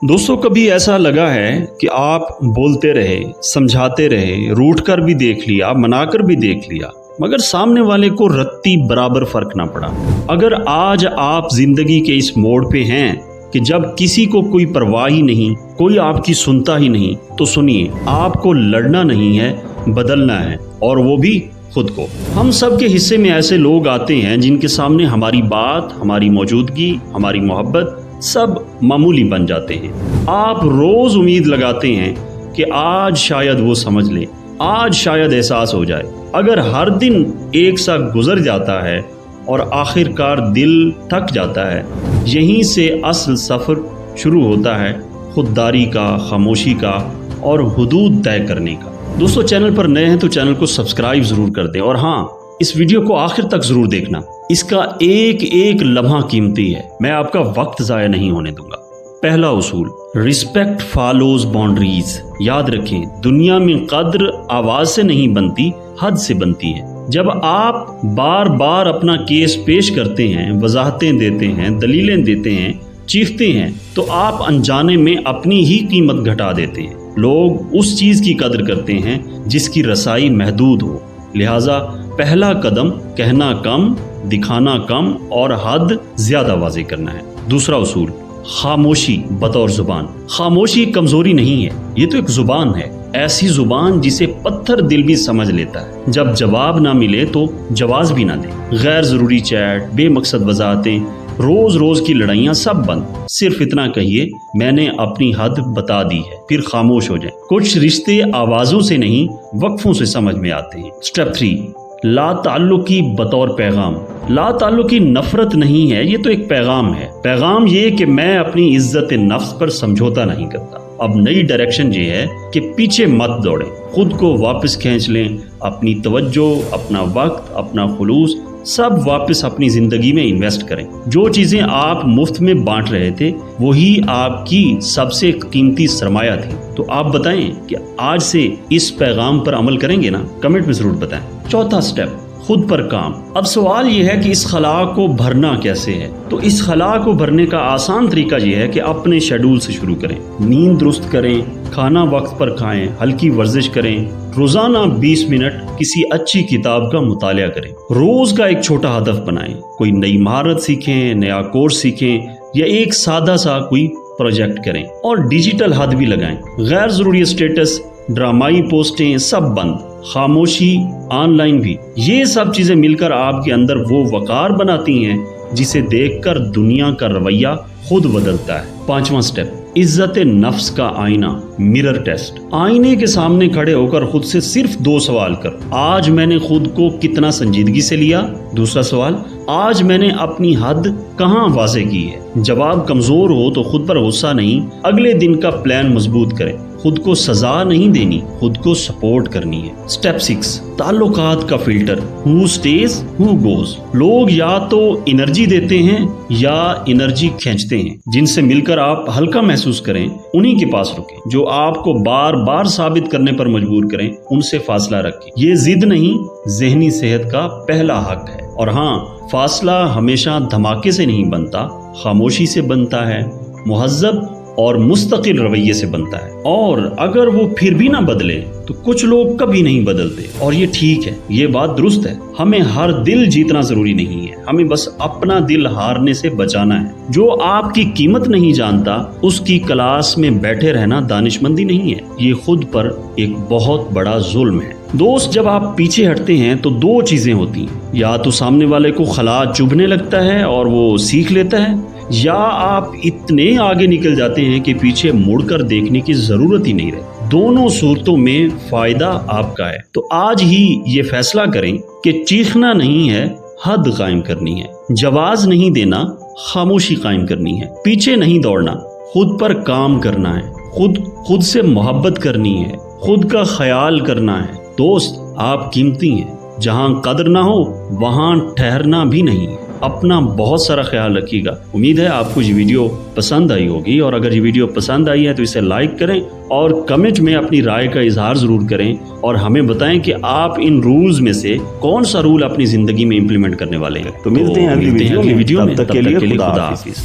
दोस्तों, कभी ऐसा लगा है कि आप बोलते रहे, समझाते रहे, रूठ कर भी देख लिया, मनाकर भी देख लिया, मगर सामने वाले को रत्ती बराबर फर्क ना पड़ा। अगर आज आप जिंदगी के इस मोड़ पे हैं कि जब किसी को कोई परवाह ही नहीं, कोई आपकी सुनता ही नहीं, तो सुनिए, आपको लड़ना नहीं है, बदलना है, और वो भी खुद को। हम सब के हिस्से में ऐसे लोग आते हैं जिनके सामने हमारी बात, हमारी मौजूदगी, हमारी मोहब्बत सब मामूली बन जाते हैं। आप रोज उम्मीद लगाते हैं कि आज शायद वो समझ ले, आज शायद एहसास हो जाए। अगर हर दिन एक सा गुजर जाता है और आखिरकार दिल थक जाता है, यहीं से असल सफ़र शुरू होता है खुददारी का, खामोशी का और हुदूद तय करने का। दोस्तों, चैनल पर नए हैं तो चैनल को सब्सक्राइब ज़रूर कर दें, और हाँ, इस वीडियो को आखिर तक ज़रूर देखना। इसका एक एक लम्हा कीमती है, मैं आपका वक्त ज़ाया नहीं होने दूंगा। पहला उसूल, रिस्पेक्ट फॉलोज बाउंड्रीज। याद रखें, दुनिया में कद्र आवाज़ से नहीं बनती, हद से बनती है। जब आप बार बार अपना केस पेश करते हैं, वजाहतें देते हैं, दलीलें देते हैं, चीखते हैं, तो आप अनजाने में अपनी ही कीमत घटा देते हैं। लोग उस चीज़ की कद्र करते हैं जिसकी रसाई महदूद हो। लिहाजा पहला कदम कहना कम, दिखाना कम और हद ज्यादा वाज़ेह करना है। दूसरा उसूल, खामोशी बतौर जुबान। खामोशी कमजोरी नहीं है, ये तो एक जुबान है, ऐसी जुबान जिसे पत्थर दिल भी समझ लेता है। जब जवाब ना मिले तो जवाब भी ना दे। गैर जरूरी चैट, बेमकसद वजाहतें, रोज रोज की लड़ाइयाँ सब बंद। सिर्फ इतना कहिए, मैंने अपनी हद बता दी है, फिर खामोश हो जाए। कुछ रिश्ते आवाजों से नहीं, वक्फों से समझ में आते हैं। स्टेप 3, ला ताल्लुकी बतौर पैगाम। ला ताल्लुकी नफरत नहीं है, ये तो एक पैगाम है। पैगाम ये कि मैं अपनी इज्जत नफ्स पर समझौता नहीं करता। अब नई डायरेक्शन ये है कि पीछे मत दौड़ें, खुद को वापस खींच लें। अपनी तवज्जो, अपना वक्त, अपना खुलूस सब वापस अपनी जिंदगी में इन्वेस्ट करें। जो चीजें आप मुफ्त में बांट रहे थे, वही आपकी सबसे कीमती सरमाया थी। तो आप बताएं कि आज से इस पैगाम पर अमल करेंगे ना? कमेंट में जरूर बताएं। चौथा स्टेप, खुद पर काम। अब सवाल यह है कि इस खला को भरना कैसे है? तो इस खला को भरने का आसान तरीका यह है कि अपने शेड्यूल से शुरू करें। नींद दुरुस्त करें, खाना वक्त पर खाएं, हल्की वर्जिश करें, रोजाना 20 मिनट किसी अच्छी किताब का मुतालिया करें। रोज का एक छोटा हदफ बनाएं, कोई नई महारत सीखें, नया कोर्स सीखें, या एक सादा सा कोई प्रोजेक्ट करें। और डिजिटल हद भी लगाएं। गैर जरूरी स्टेटस, ड्रामाई पोस्टें सब बंद। खामोशी ऑनलाइन भी। ये सब चीजें मिलकर आपके अंदर वो वकार बनाती हैं जिसे देखकर दुनिया का रवैया खुद बदलता है। पांचवा स्टेप, इज्जत नफ्स का आईना, मिरर टेस्ट। आईने के सामने खड़े होकर खुद से सिर्फ 2 सवाल कर। आज मैंने खुद को कितना संजीदगी से लिया? दूसरा सवाल, आज मैंने अपनी हद कहाँ वाज़ेह की है? जवाब कमजोर हो तो खुद पर गुस्सा नहीं, अगले दिन का प्लान मजबूत करें। खुद को सजा नहीं देनी, खुद को सपोर्ट करनी है। स्टेप 6, ताल्लुकात का filter. Who stays, who goes. लोग या तो एनर्जी देते हैं या एनर्जी खींचते हैं। जिनसे मिलकर आप हल्का महसूस करें, उन्हीं के पास रुकें। जो आपको बार बार साबित करने पर मजबूर करें, उनसे फासला रखें। ये जिद नहीं, ज़हनी सेहत का पहला हक है। और हाँ, फासला हमेशा धमाके से नहीं बनता, खामोशी से बनता है, मुहज़्ज़ब और मुस्तकिल रवैये से बनता है। और अगर वो फिर भी ना बदले तो कुछ लोग कभी नहीं बदलते, और ये ठीक है, ये बात दुरुस्त है। हमें हर दिल जीतना जरूरी नहीं है, हमें बस अपना दिल हारने से बचाना है। जो आपकी कीमत नहीं जानता, उसकी क्लास में बैठे रहना दानिशमंदी नहीं है, ये खुद पर एक बहुत बड़ा जुल्म है। दोस्त, जब आप पीछे हटते हैं तो 2 चीजें होती हैं। या तो सामने वाले को खला चुभने लगता है और वो सीख लेता है, या आप इतने आगे निकल जाते हैं कि पीछे मुड़कर देखने की जरूरत ही नहीं रहती। दोनों सूरतों में फायदा आपका है। तो आज ही ये फैसला करें कि चीखना नहीं है, हद कायम करनी है। जवाब नहीं देना, खामोशी कायम करनी है। पीछे नहीं दौड़ना, खुद पर काम करना है। खुद से मोहब्बत करनी है, खुद का ख्याल करना है। दोस्त, आप कीमती हैं। जहां कदर ना हो, वहां ठहरना भी नहीं है। अपना बहुत सारा ख्याल रखिएगा। उम्मीद है आपको ये वीडियो पसंद आई होगी, और अगर ये वीडियो पसंद आई है तो इसे लाइक करें और कमेंट में अपनी राय का इजहार जरूर करें, और हमें बताएं कि आप इन रूल्स में से कौन सा रूल अपनी जिंदगी में इम्प्लीमेंट करने वाले हैं। तो मिलते हैं अगली वीडियो में। तब तक के लिए खुदा हाफिज।